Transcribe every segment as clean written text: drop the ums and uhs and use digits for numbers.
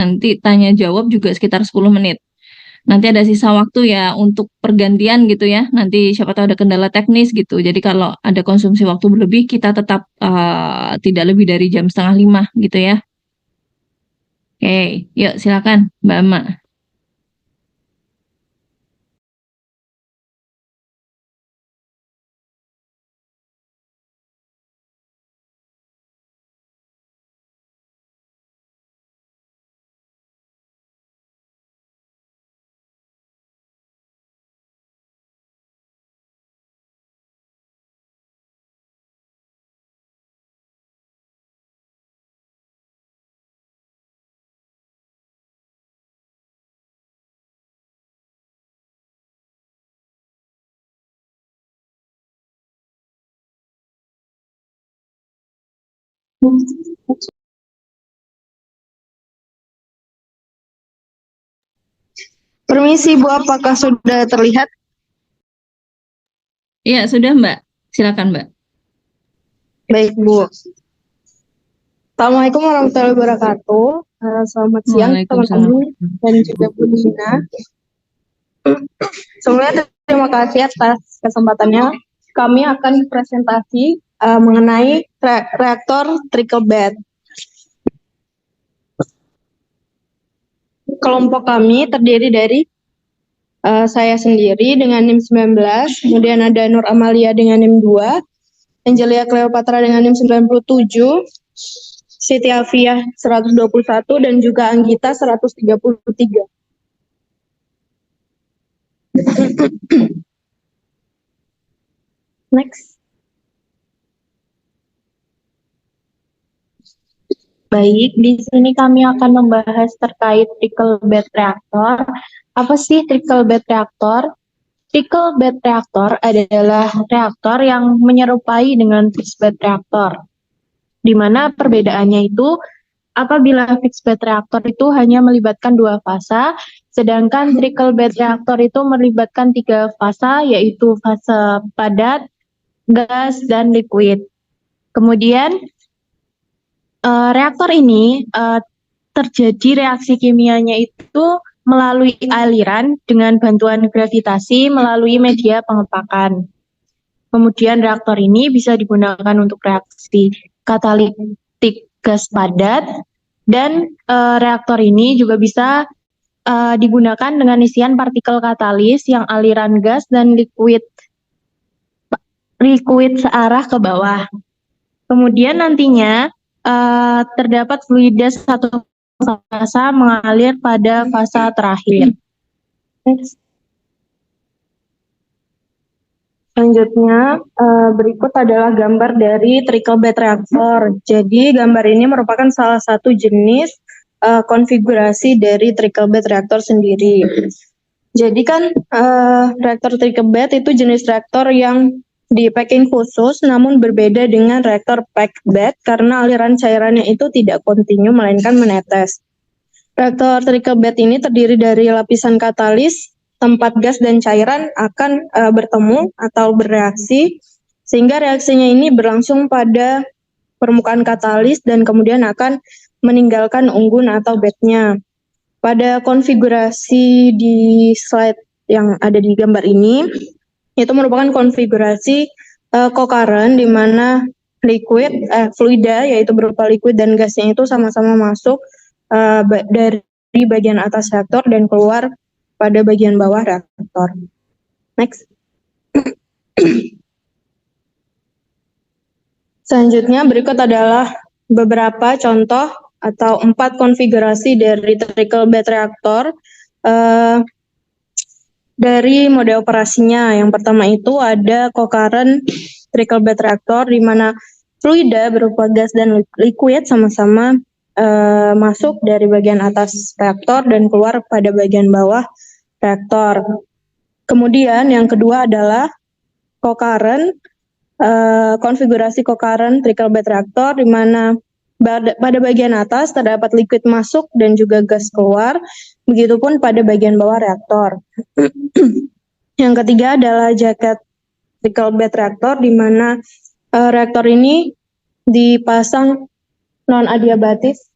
nanti tanya jawab juga sekitar 10 menit. Nanti ada sisa waktu ya untuk pergantian gitu ya. Nanti siapa tahu ada kendala teknis gitu. Jadi kalau ada konsumsi waktu berlebih, kita tetap tidak lebih dari jam setengah 5 gitu ya. Oke, yuk silakan Mbak Ama. Permisi Bu, apakah sudah terlihat? Iya, sudah Mbak. Silakan Mbak. Baik Bu. Assalamualaikum warahmatullahi wabarakatuh. Selamat siang Waalaikumsalam. teman-teman dan juga Bu Nina. Sebelumnya terima kasih atas kesempatannya. Kami akan presentasi mengenai reaktor trickle bed. Kelompok kami terdiri dari saya sendiri dengan NIM 19, kemudian ada Nur Amalia dengan NIM 2, Angelia Cleopatra dengan NIM 97, Siti Afiah 121, dan juga Anggita 133. Next. Baik, di sini kami akan membahas terkait trickle bed reactor. Apa sih trickle bed reactor? Trickle bed reactor adalah reaktor yang menyerupai dengan fixed bed reactor, di mana perbedaannya itu apabila fixed bed reaktor itu hanya melibatkan 2 fasa, sedangkan trickle bed reaktor itu melibatkan 3 fasa, yaitu fase padat, gas, dan liquid. Kemudian reaktor ini terjadi reaksi kimianya itu melalui aliran dengan bantuan gravitasi melalui media pengepakan. Kemudian reaktor ini bisa digunakan untuk reaksi katalitik gas padat, dan reaktor ini juga bisa digunakan dengan isian partikel katalis yang aliran gas dan liquid searah ke bawah. Kemudian nantinya terdapat fluida satu fasa mengalir pada fasa terakhir. Selanjutnya, berikut adalah gambar dari trickle bed reactor. Jadi, gambar ini merupakan salah satu jenis konfigurasi dari trickle bed reactor sendiri. Jadi kan reaktor trickle bed itu jenis reaktor yang di packing khusus, namun berbeda dengan reaktor packed bed karena aliran cairannya itu tidak kontinu melainkan menetes. Reaktor trickle bed ini terdiri dari lapisan katalis, tempat gas dan cairan akan bertemu atau bereaksi, sehingga reaksinya ini berlangsung pada permukaan katalis dan kemudian akan meninggalkan unggun atau bednya. Pada konfigurasi di slide yang ada di gambar ini, itu merupakan konfigurasi co-current di mana fluida yaitu berupa liquid dan gasnya itu sama-sama masuk dari bagian atas reaktor dan keluar pada bagian bawah reaktor. Next. Selanjutnya berikut adalah beberapa contoh atau 4 konfigurasi dari trickle bed reaktor dari mode operasinya. Yang pertama itu ada co-current trickle bed reaktor di mana fluida berupa gas dan liquid sama-sama masuk dari bagian atas reaktor dan keluar pada bagian bawah reaktor. Kemudian yang kedua adalah co-current, konfigurasi co-current trickle bed reaktor di mana pada bagian atas terdapat liquid masuk dan juga gas keluar, begitupun pada bagian bawah reaktor. Yang ketiga adalah jacket trickle bed reaktor di mana reaktor ini dipasang non adiabatis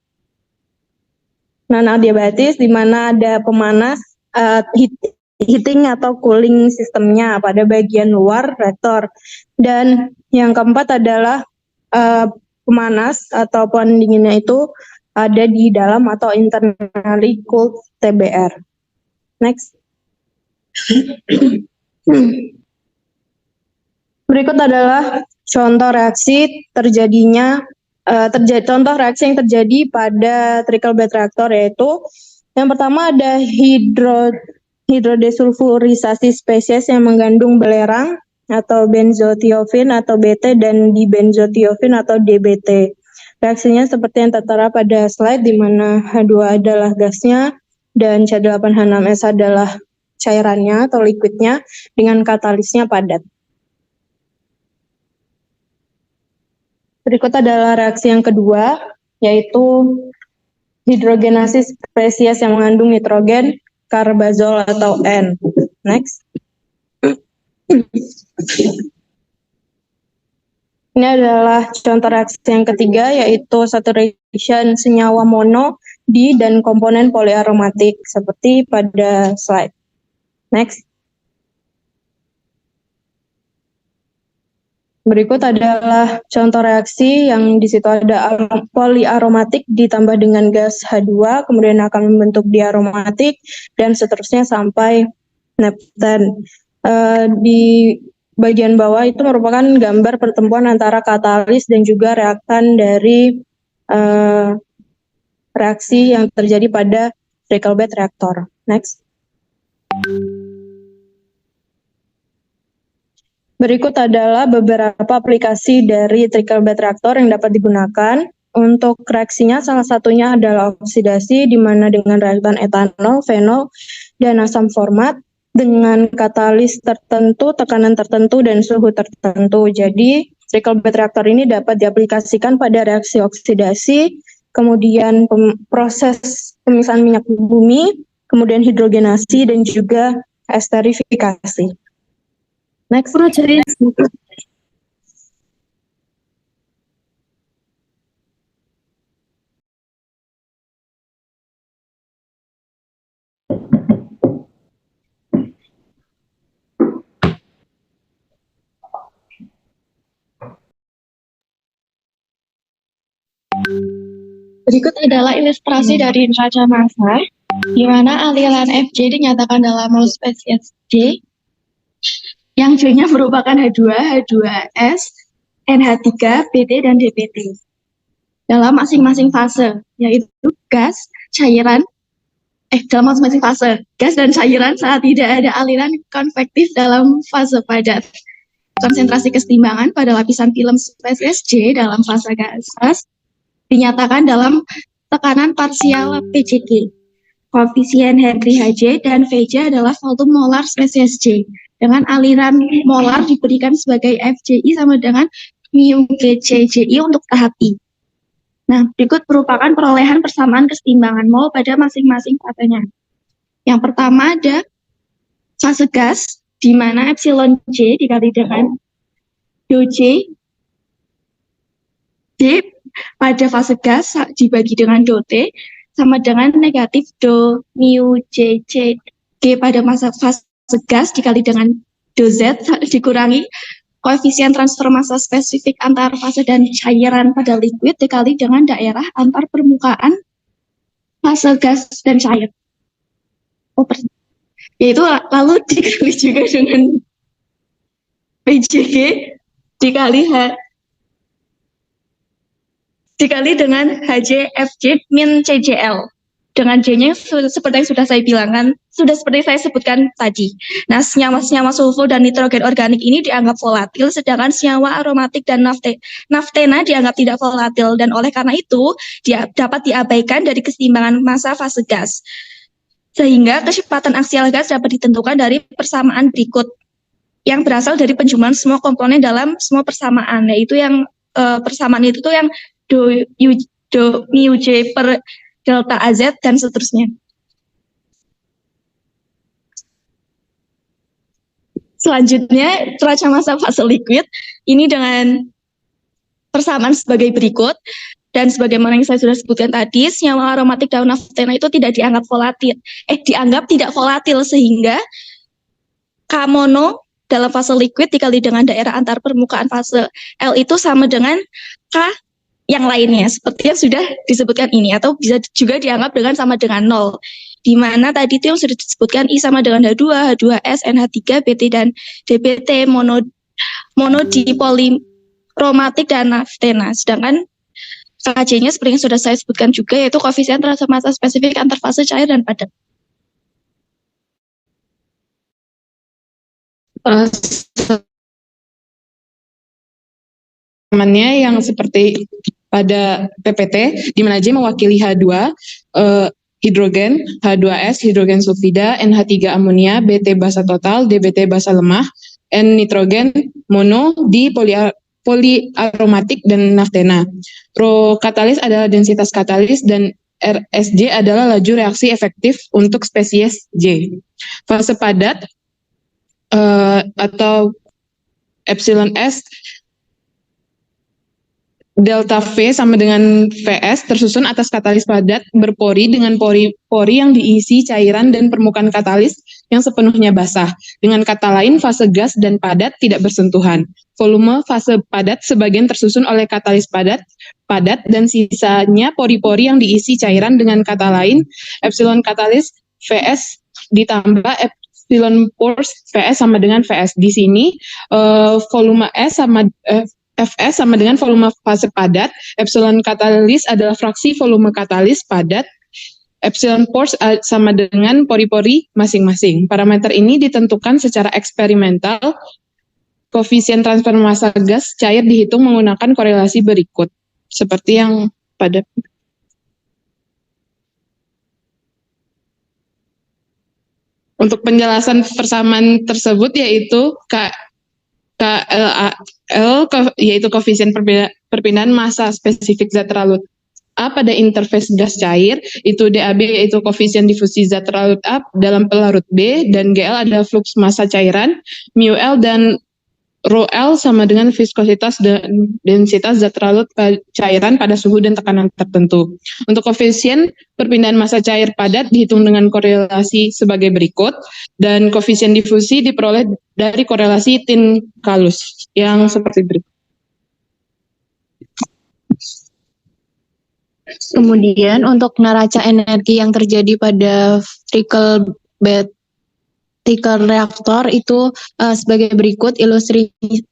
non-adiabatis di mana ada pemanas heating atau cooling sistemnya pada bagian luar reaktor. Dan yang keempat adalah pemanas atau pendinginnya itu ada di dalam atau internally cooled TBR. Next. Berikut adalah contoh reaksi contoh reaksi yang terjadi pada trickle bed reaktor, yaitu yang pertama ada hidrodesulfurisasi spesies yang mengandung belerang atau benzotiofin atau BT dan dibenzotiofin atau DBT. Reaksinya seperti yang tertera pada slide, di mana H2 adalah gasnya dan C8H6S adalah cairannya atau liquidnya dengan katalisnya padat. Berikut adalah reaksi yang kedua, yaitu hidrogenasi spesies yang mengandung nitrogen, karbazol atau N. Next. Ini adalah contoh reaksi yang ketiga, yaitu saturation senyawa mono di dan komponen poliaromatik, seperti pada slide. Next. Berikut adalah contoh reaksi yang di situ ada poliaromatik ditambah dengan gas H2, kemudian akan membentuk diaromatik, dan seterusnya sampai nepten. Di bagian bawah itu merupakan gambar pertemuan antara katalis dan juga reaktan dari reaksi yang terjadi pada trickle bed reaktor. Next. Berikut adalah beberapa aplikasi dari trickle bed reaktor yang dapat digunakan. Untuk reaksinya, salah satunya adalah oksidasi, di mana dengan reaktan etanol, fenol, dan asam format dengan katalis tertentu, tekanan tertentu, dan suhu tertentu. Jadi, trickle bed reaktor ini dapat diaplikasikan pada reaksi oksidasi, kemudian proses pemisahan minyak bumi, kemudian hidrogenasi, dan juga esterifikasi. Next. Berikut adalah ilustrasi dari neraca massa, di mana aliran Fj dinyatakan dalam mol spesies J, yang J-nya merupakan H2, H2S, NH3, BT, dan DBT. Dalam masing-masing fase, yaitu gas, cairan, dalam masing-masing fase, gas dan cairan saat tidak ada aliran konvektif dalam fase padat. Konsentrasi kesetimbangan pada lapisan film spesies J dalam fase gaseous dinyatakan dalam tekanan parsial PCG. Koefisien Henry Hj dan Vj adalah volume molar spesies J. Dengan aliran molar diberikan sebagai FJI sama dengan mu GCJI untuk tahap I. Nah, berikut merupakan perolehan persamaan kesetimbangan mol pada masing-masing fasenya. Yang pertama ada fase gas, di mana epsilon J dikali dengan dou J pada fase gas dibagi dengan dou T sama dengan negatif dou mu JC G pada fase gas dikali dengan dou Z dikurangi koefisien transfer massa spesifik antar fase dan cairan pada liquid dikali dengan daerah antar permukaan fase gas dan cair. Yaitu lalu dikali juga dengan PJG dikali dengan HJFJ min CJL. Dengan J-nya seperti yang sudah saya bilangkan, sudah seperti saya sebutkan tadi. Nah, senyawa-senyawa sulfur dan nitrogen organik ini dianggap volatil, sedangkan senyawa aromatik dan naftena dianggap tidak volatil, dan oleh karena itu dapat diabaikan dari keseimbangan massa fase gas. Sehingga kecepatan aksial gas dapat ditentukan dari persamaan berikut, yang berasal dari penjumlahan semua komponen dalam semua persamaan, yaitu yang persamaan itu tuh yang dou mu J per delta AZ dan seterusnya. Selanjutnya, neraca massa fase liquid ini dengan persamaan sebagai berikut. Dan sebagaimana yang saya sudah sebutkan tadi, senyawa aromatik daun naftena itu tidak dianggap volatil. Dianggap tidak volatil sehingga K mono dalam fase liquid dikali dengan daerah antar permukaan fase L itu sama dengan K yang lainnya, seperti yang sudah disebutkan ini, atau bisa juga dianggap dengan sama dengan 0. Di mana tadi itu yang sudah disebutkan I sama dengan H2, H2S, NH3, BT, dan DBT, monodipoliromatik dan naftena. Sedangkan KJ-nya seperti yang sudah saya sebutkan juga, yaitu koefisien transfer massa spesifik antar fase cair dan padat. Yang seperti pada PPT, di mana J mewakili H2, hidrogen, H2S, hidrogen sulfida, NH3 amonia, BT basa total, DBT basa lemah, N nitrogen, mono, di poliaromatik, dan naftena. Rho katalis adalah densitas katalis, dan RSJ adalah laju reaksi efektif untuk spesies J. Fase padat atau epsilon S delta V sama dengan Vs tersusun atas katalis padat berpori dengan pori-pori yang diisi cairan dan permukaan katalis yang sepenuhnya basah. Dengan kata lain, fase gas dan padat tidak bersentuhan. Volume fase padat sebagian tersusun oleh katalis padat dan sisanya pori-pori yang diisi cairan. Dengan kata lain, epsilon katalis Vs ditambah epsilon pores Vs sama dengan Vs. Di sini volume S sama Fs sama dengan volume fase padat. Epsilon katalis adalah fraksi volume katalis padat. Epsilon pores sama dengan pori-pori masing-masing. Parameter ini ditentukan secara eksperimental. Koefisien transfer massa gas cair dihitung menggunakan korelasi berikut, seperti yang pada untuk penjelasan persamaan tersebut yaitu KLAL yaitu koefisien perpindahan massa spesifik zat terlarut A pada interface gas cair, itu DAB yaitu koefisien difusi zat terlarut A dalam pelarut B, dan GL adalah flux massa cairan, μL dan ρL sama dengan viskositas dan densitas zat terlarut cairan pada suhu dan tekanan tertentu. Untuk koefisien perpindahan massa cair padat dihitung dengan korelasi sebagai berikut, dan koefisien difusi diperoleh dari korelasi Tin-Kalus yang seperti berikut. Kemudian untuk neraca energi yang terjadi pada trickle reaktor itu sebagai berikut.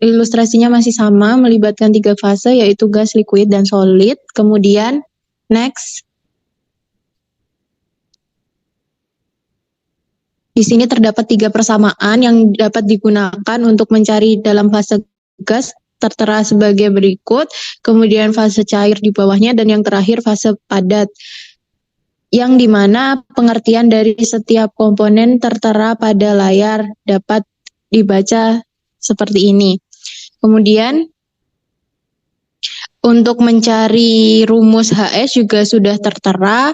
Ilustrasinya masih sama, melibatkan 3 fase yaitu gas, liquid, dan solid. Kemudian next. Di sini terdapat 3 persamaan yang dapat digunakan untuk mencari dalam fase gas, tertera sebagai berikut, kemudian fase cair di bawahnya, dan yang terakhir fase padat, yang dimana pengertian dari setiap komponen tertera pada layar dapat dibaca seperti ini. Kemudian untuk mencari rumus HS juga sudah tertera,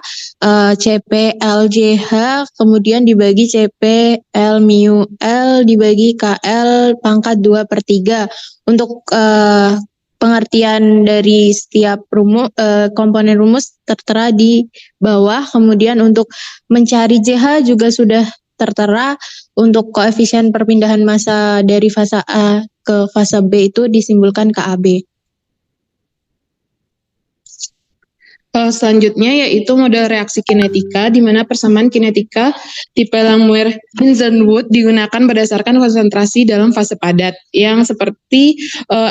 CP LJH kemudian dibagi CP L mu L dibagi KL pangkat 2/3. Untuk pengertian dari setiap komponen rumus tertera di bawah. Kemudian untuk mencari JH juga sudah tertera. Untuk koefisien perpindahan massa dari fase A ke fase B itu disimbolkan KAB. Selanjutnya yaitu model reaksi kinetika, di mana persamaan kinetika tipe Langmuir-Hinzenwood digunakan berdasarkan konsentrasi dalam fase padat, yang seperti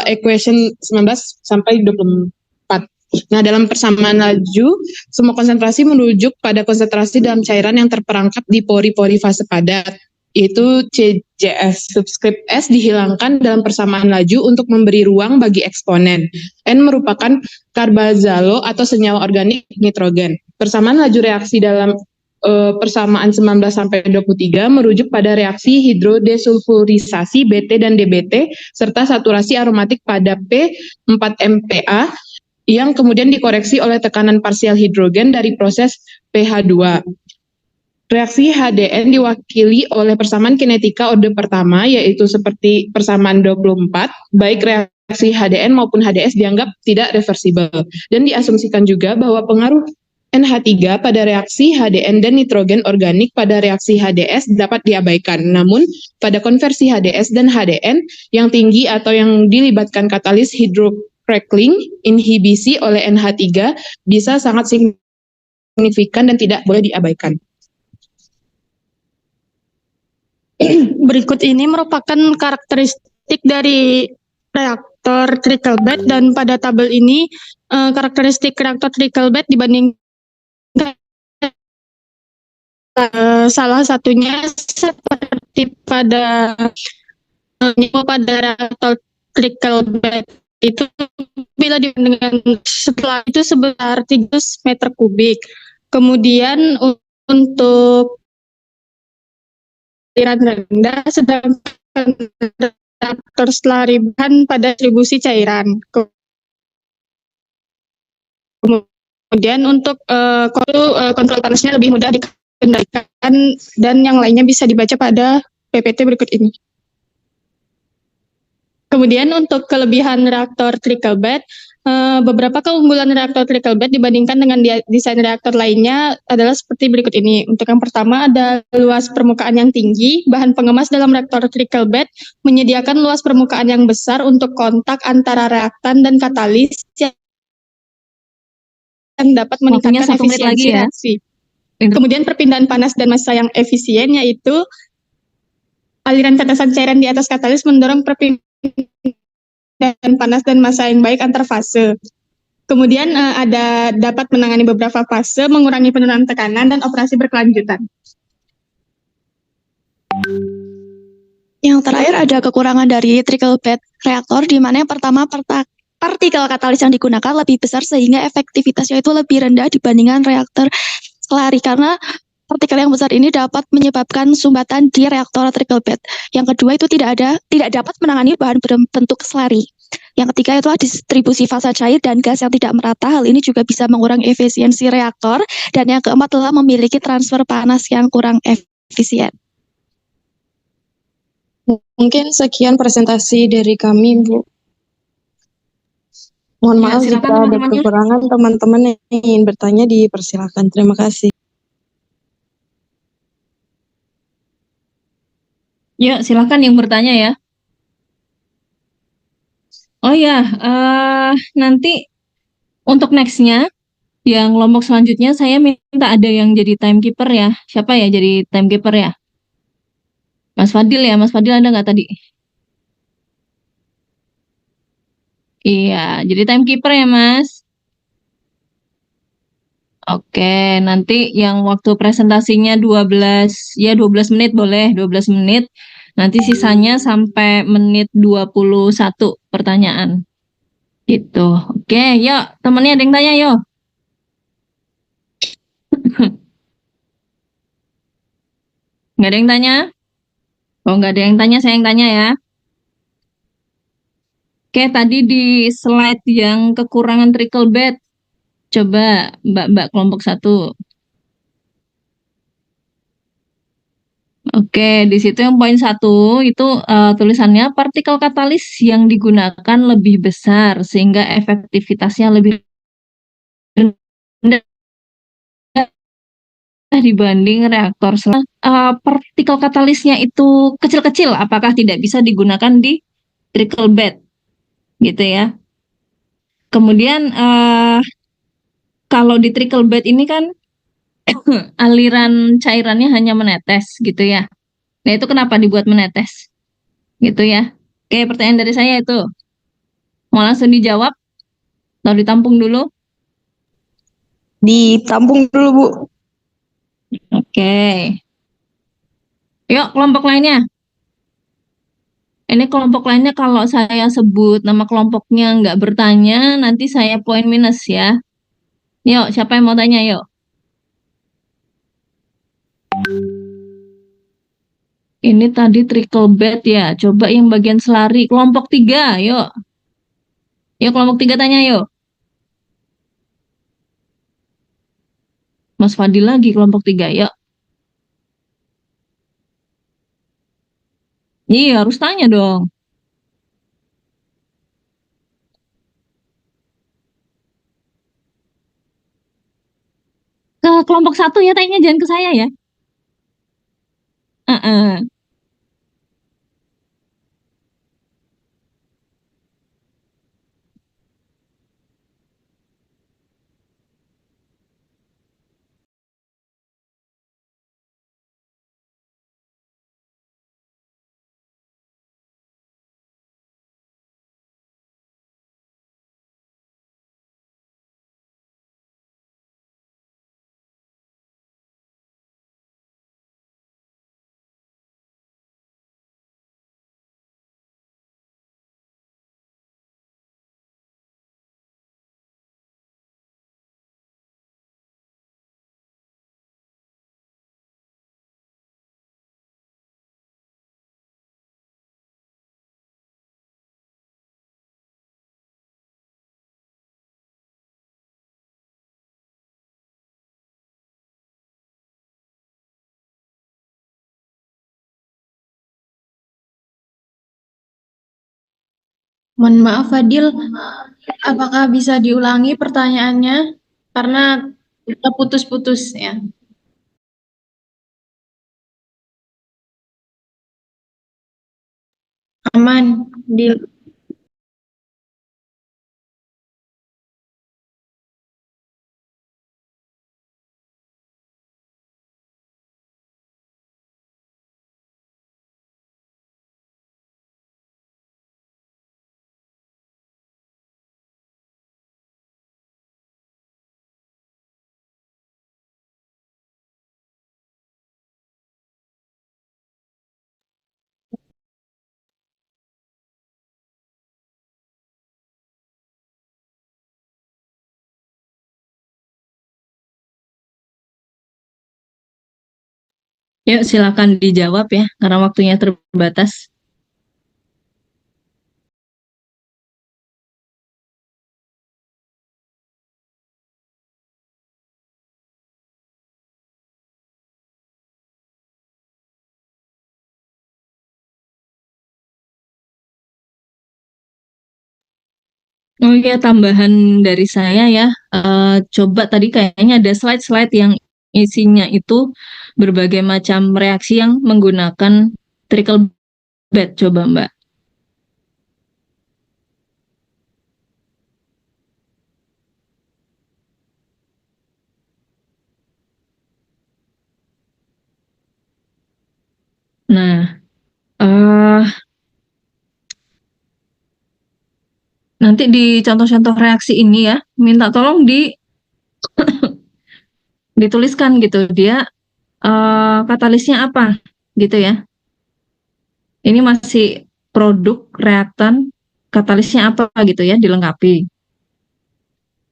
equation 19 sampai 24. Nah, dalam persamaan laju, semua konsentrasi merujuk pada konsentrasi dalam cairan yang terperangkap di pori-pori fase padat, yaitu CJS. Subskrip S dihilangkan dalam persamaan laju untuk memberi ruang bagi eksponen. N merupakan karbazalo atau senyawa organik nitrogen. Persamaan laju reaksi dalam persamaan 19 sampai 23 merujuk pada reaksi hidrodesulfurisasi BT dan DBT serta saturasi aromatik pada P4MPa yang kemudian dikoreksi oleh tekanan parsial hidrogen dari proses pH2. Reaksi HDN diwakili oleh persamaan kinetika orde pertama, yaitu seperti persamaan 24, baik reaksi HDN maupun HDS dianggap tidak reversibel. Dan diasumsikan juga bahwa pengaruh NH3 pada reaksi HDN dan nitrogen organik pada reaksi HDS dapat diabaikan. Namun, pada konversi HDS dan HDN yang tinggi atau yang dilibatkan katalis hydrocrackling, inhibisi oleh NH3 bisa sangat signifikan dan tidak boleh diabaikan. Berikut ini merupakan karakteristik dari reaktor trickle bed, dan pada tabel ini karakteristik reaktor trickle bed dibandingkan salah satunya seperti pada reaktor trickle bed itu bila dibandingkan setelah itu sebesar 300 meter kubik. Kemudian untuk aliran rendah, sedangkan reaktor selari bahan pada distribusi cairan. Kemudian untuk kontrol panasnya lebih mudah dikendalikan, dan yang lainnya bisa dibaca pada PPT berikut ini. Kemudian untuk kelebihan reaktor trickle bed, beberapa keunggulan reaktor trickle bed dibandingkan dengan desain reaktor lainnya adalah seperti berikut ini. Untuk yang pertama ada luas permukaan yang tinggi. Bahan pengemas dalam reaktor trickle bed menyediakan luas permukaan yang besar untuk kontak antara reaktan dan katalis yang dapat meningkatkan efisiensi reaksi. Kemudian perpindahan panas dan massa yang efisien, yaitu aliran tetesan cairan di atas katalis mendorong perpindahan panas dan massa yang baik antar fase. Kemudian ada dapat menangani beberapa fase, mengurangi penurunan tekanan, dan operasi berkelanjutan. Yang terakhir ada kekurangan dari trickle bed reaktor, di mana yang pertama partikel katalis yang digunakan lebih besar sehingga efektivitasnya itu lebih rendah dibandingkan reaktor selari, karena partikel yang besar ini dapat menyebabkan sumbatan di reaktor trickle bed. Yang kedua itu tidak dapat menangani bahan berbentuk selari. Yang ketiga itu adalah distribusi fasa cair dan gas yang tidak merata. Hal ini juga bisa mengurangi efisiensi reaktor. Dan yang keempat adalah memiliki transfer panas yang kurang efisien. Mungkin sekian presentasi dari kami, Bu. Mohon maaf jika ada kekurangan, teman-teman yang ingin bertanya dipersilakan. Terima kasih. Yuk, silakan yang bertanya ya. Oh ya, nanti untuk next-nya, yang kelompok selanjutnya saya minta ada yang jadi timekeeper ya. Siapa ya jadi timekeeper ya? Mas Fadil ya, Mas Fadil ada nggak tadi? Iya, jadi timekeeper ya Mas. Oke, nanti yang waktu presentasinya 12 menit boleh, 12 menit. Nanti sisanya sampai menit 21 pertanyaan. Gitu. Oke, yuk, temennya ada yang tanya, yuk. Nggak ada yang tanya? Oh, nggak ada yang tanya, saya yang tanya ya. Oke, tadi di slide yang kekurangan trickle bed. Coba Mbak kelompok 1. Oke, di situ yang poin 1 itu tulisannya partikel katalis yang digunakan lebih besar sehingga efektivitasnya lebih rendah dibanding reaktor. Partikel katalisnya itu kecil-kecil, apakah tidak bisa digunakan di trickle bed, gitu ya? Kemudian kalau di trickle bed ini kan aliran cairannya hanya menetes gitu ya. Nah itu kenapa dibuat menetes? Gitu ya. Oke, pertanyaan dari saya itu. Mau langsung dijawab? Atau ditampung dulu? Ditampung dulu, Bu. Oke. Yuk, kelompok lainnya. Ini kelompok lainnya kalau saya sebut nama kelompoknya nggak bertanya, nanti saya poin minus ya. Yuk, siapa yang mau tanya, yuk. Ini tadi trickle bed ya. Coba yang bagian selari. Kelompok 3, yuk. Yuk, kelompok 3 tanya, yuk. Mas Fadil lagi, kelompok 3, yuk. Iya, harus tanya dong. ke kelompok 1 ya, tanya jangan ke saya ya. Heeh. Mohon maaf Fadil, apakah bisa diulangi pertanyaannya? Karena kita putus-putus ya. Aman, Dil. Yuk silakan dijawab ya, karena waktunya terbatas. Oh iya, tambahan dari saya ya. Coba tadi kayaknya ada slide-slide yang isinya itu berbagai macam reaksi yang menggunakan trickle bed. Coba Mbak. Nah, eh nanti di contoh-contoh reaksi ini ya, minta tolong dituliskan gitu dia katalisnya apa gitu ya. Ini masih produk reaktan, katalisnya apa gitu ya, dilengkapi.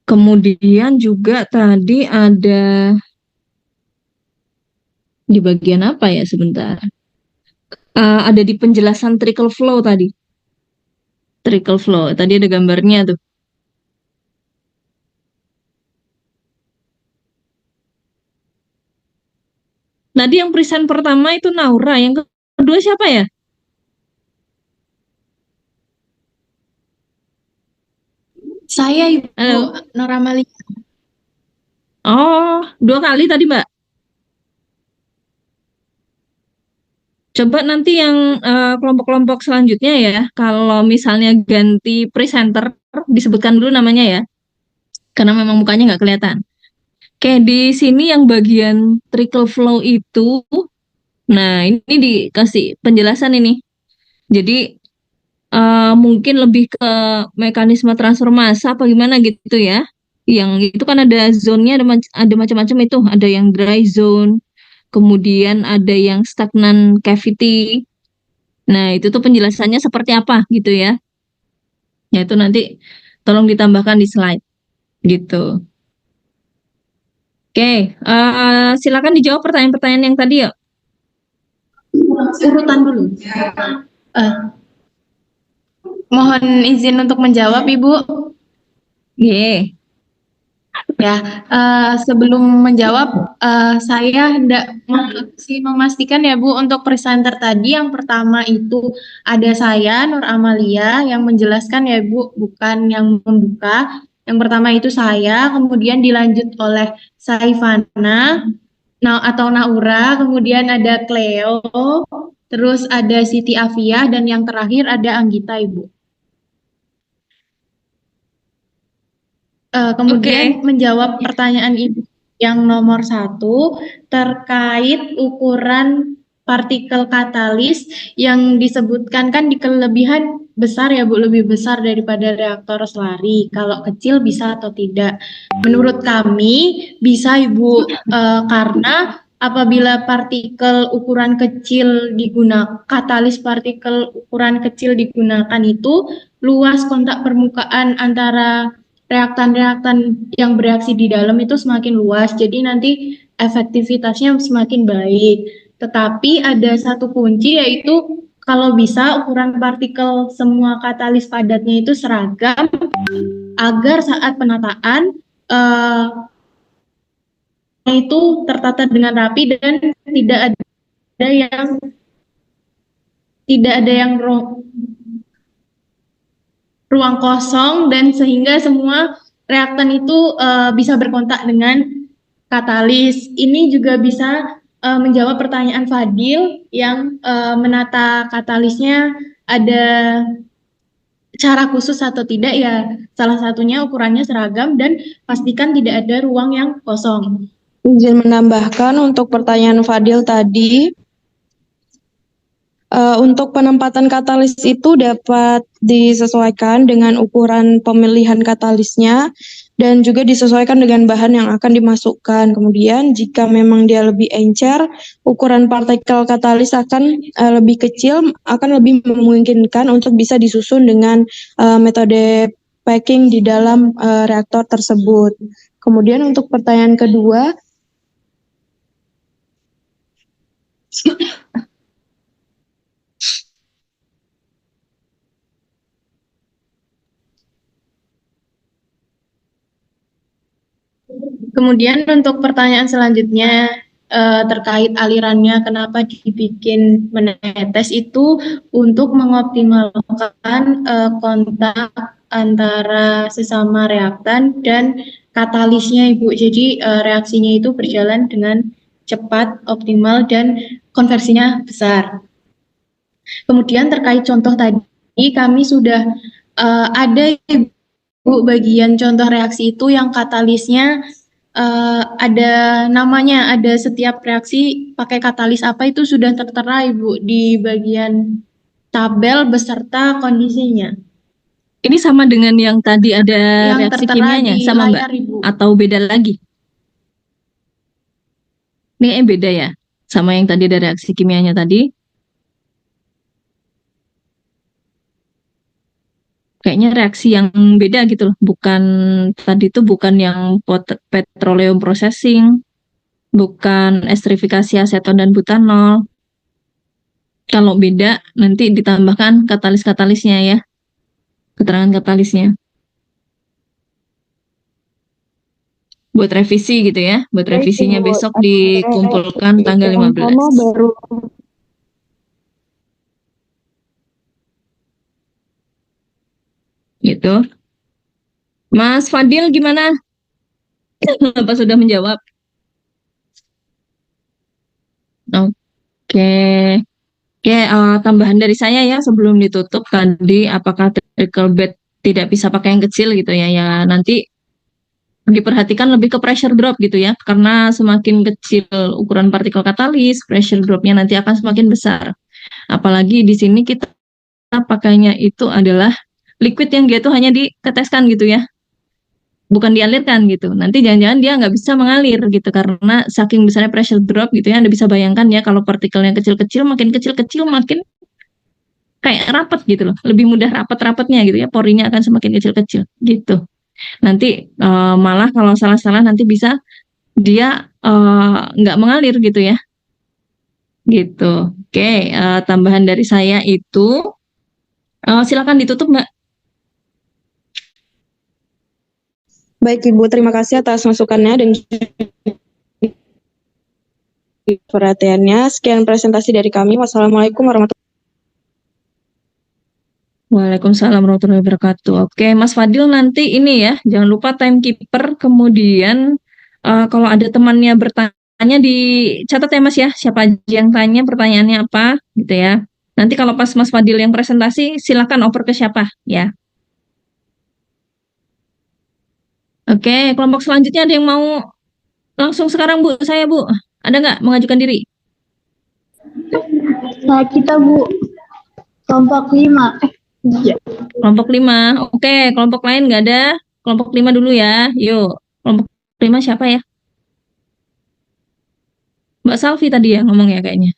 Kemudian juga tadi ada di bagian apa ya sebentar. Ada di penjelasan trickle flow tadi. Trickle flow, tadi ada gambarnya tuh. Tadi yang present pertama itu Naura, yang kedua siapa ya? Saya Ibu Halo. Noramalia. Oh, 2 kali tadi Mbak. Coba nanti yang kelompok-kelompok selanjutnya ya, kalau misalnya ganti presenter, disebutkan dulu namanya ya, karena memang mukanya nggak kelihatan. Kayak di sini yang bagian trickle flow itu, nah ini dikasih penjelasan ini. Jadi mungkin lebih ke mekanisme transfer massa apa gimana gitu ya. Yang itu kan ada zone-nya, ada macam-macam itu, ada yang dry zone, kemudian ada yang stagnan cavity. Nah, itu tuh penjelasannya seperti apa gitu ya. Ya itu nanti tolong ditambahkan di slide gitu. Oke, silakan dijawab pertanyaan-pertanyaan yang tadi ya. Urutan dulu. Mohon izin untuk menjawab, Ibu. Ye. Ya, sebelum menjawab, saya hendak memastikan ya Bu, untuk presenter tadi yang pertama itu ada saya, Nur Amalia, yang menjelaskan ya Bu, bukan yang membuka. Yang pertama itu saya, kemudian dilanjut oleh Saifana, atau Naura, kemudian ada Cleo, terus ada Siti Afiah, dan yang terakhir ada Anggita, Ibu. Kemudian menjawab pertanyaan Ibu yang nomor 1 terkait ukuran partikel katalis yang disebutkan kan di kelebihan besar ya Bu, lebih besar daripada reaktor selari. Kalau kecil bisa atau tidak? Menurut kami bisa Ibu, karena apabila partikel ukuran kecil digunakan, katalis partikel ukuran kecil digunakan itu, luas kontak permukaan antara reaktan-reaktan yang bereaksi di dalam itu semakin luas, jadi nanti efektivitasnya semakin baik. Tetapi ada satu kunci, yaitu kalau bisa ukuran partikel semua katalis padatnya itu seragam agar saat penataan itu tertata dengan rapi dan tidak ada yang ruang kosong, dan sehingga semua reaktan itu bisa berkontak dengan katalis. Ini juga bisa menjawab pertanyaan Fadil yang menata katalisnya ada cara khusus atau tidak ya. Salah satunya ukurannya seragam dan pastikan tidak ada ruang yang kosong. Izin menambahkan untuk pertanyaan Fadil tadi, untuk penempatan katalis itu dapat disesuaikan dengan ukuran pemilihan katalisnya dan juga disesuaikan dengan bahan yang akan dimasukkan. Kemudian jika memang dia lebih encer, ukuran partikel katalis akan lebih kecil, akan lebih memungkinkan untuk bisa disusun dengan metode packing di dalam reaktor tersebut. Kemudian untuk pertanyaan kedua, kemudian untuk pertanyaan selanjutnya terkait alirannya kenapa dibikin menetes, itu untuk mengoptimalkan kontak antara sesama reaktan dan katalisnya Ibu. Jadi reaksinya itu berjalan dengan cepat, optimal, dan konversinya besar. Kemudian terkait contoh tadi, kami sudah ada Ibu bagian contoh reaksi itu yang katalisnya ada namanya, ada setiap reaksi pakai katalis apa itu sudah tertera Ibu di bagian tabel beserta kondisinya. Ini sama dengan yang tadi ada Yang reaksi tertera kimianya, di sama Mbak? layar, Ibu. Atau beda lagi? Ini beda ya, sama yang tadi ada reaksi kimianya tadi. Kayaknya reaksi yang beda gitu loh, bukan tadi itu bukan yang petroleum processing, bukan esterifikasi aseton dan butanol. Kalau beda nanti ditambahkan katalis-katalisnya ya, keterangan katalisnya. Buat revisi gitu ya, buat revisinya besok dikumpulkan tanggal 15. baru Gitu. Mas Fadil gimana? Apa sudah menjawab? Oke. Oke, tambahan dari saya ya sebelum ditutup tadi, apakah trickle bed tidak bisa pakai yang kecil gitu ya? Ya nanti diperhatikan lebih ke pressure drop gitu ya, karena semakin kecil ukuran partikel katalis, pressure dropnya nanti akan semakin besar. Apalagi di sini kita pakainya itu adalah liquid yang dia tuh hanya diteteskan gitu ya, bukan dialirkan gitu. Nanti jangan-jangan dia nggak bisa mengalir gitu karena saking besarnya pressure drop gitu ya. Anda bisa bayangkan ya kalau partikelnya kecil-kecil, makin kecil-kecil makin kayak rapat gitu loh, lebih mudah rapat-rapatnya gitu ya, porinya akan semakin kecil-kecil gitu. Nanti malah kalau salah-salah nanti bisa dia nggak mengalir gitu ya, gitu. Oke, tambahan dari saya itu silakan ditutup Mbak. Baik Ibu, terima kasih atas masukannya dan perhatiannya. Sekian presentasi dari kami. Wassalamualaikum warahmatullahi wabarakatuh. Waalaikumsalam warahmatullahi wabarakatuh. Oke, Mas Fadil nanti ini ya, jangan lupa timekeeper. Kemudian kalau ada temannya bertanya dicatat ya Mas ya, siapa aja yang tanya pertanyaannya apa gitu ya. Nanti kalau pas Mas Fadil yang presentasi, silakan oper ke siapa ya. Oke, kelompok selanjutnya ada yang mau langsung sekarang Bu, saya Bu. Ada nggak mengajukan diri? Nah, kita Bu, kelompok 5. Kelompok 5. Oke, kelompok lain nggak ada. Kelompok 5 dulu ya. Yuk, kelompok 5 siapa ya? Mbak Salvi tadi ya ngomong ya kayaknya.